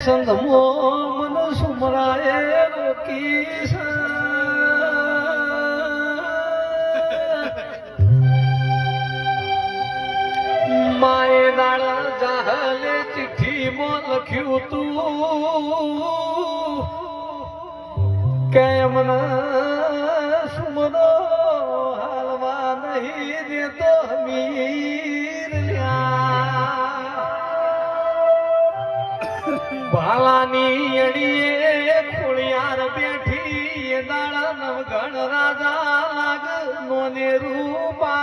સંગમો મન સુમરાએ રોકી માએ દાડા જાહલે ચિઠ્ઠીમાં લખ્યું તું કેમ સુમરો હાલવા નહીં દેતો મીર ભાલાની અડીએ ખોળિયાર બેઠી એ દાડા નવગણ રાજા લાગ નોને રૂપા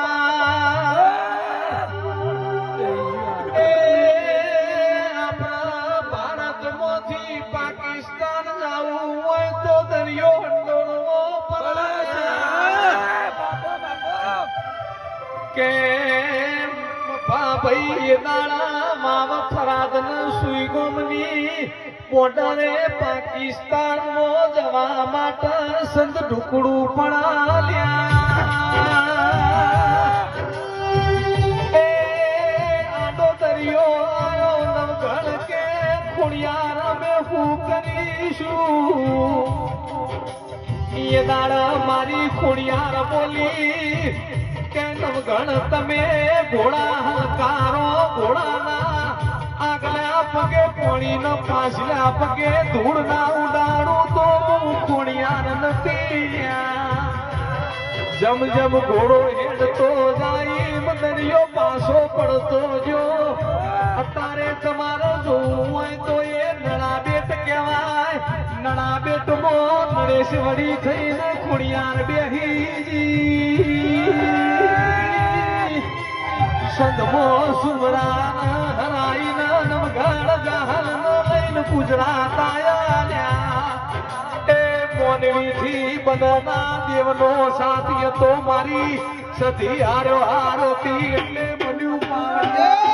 આપણા ભારતમાંથી પાકિસ્તાન જવું હોય તો દરિયો હંડોળવો કે ભાઈ એ દાડા માવ ફરાદ ન સુઈ ગોમની બોર્ડરે પાકિસ્તાન નો જવા માટે સંત ઢુકડું પડાલ્યા આડો દરિયો આયો નવઘણ કે ખોડિયાર અમે હું કરીશું એ દાડા મારી ખોડિયાર બોલી કે નવઘણ તમે ઘોડા હલકારો ઘોડાના આગલા પગે પોણી ન પાછલા પગે ધૂળ ના ઉડાડું તો હું ખોડિયાર નથી જમ જમ ઘોડો હેડતો જાય દરિયો પાછો પડતો જો અત્યારે તમારે જોવું હોય તો એ નણા બેટ કહેવાય નણા બેટ માં નરેશ વળી થઈને ખોડિયાર બેહી સંગમો સુમરા હરાઈના નવઘણ જહલ નો લઈને ગુજરાત આયા એ મોનવી થી બનના દેવનો સાથી તો મારી સતી હારો હારતી એટલે બન્યું પાડે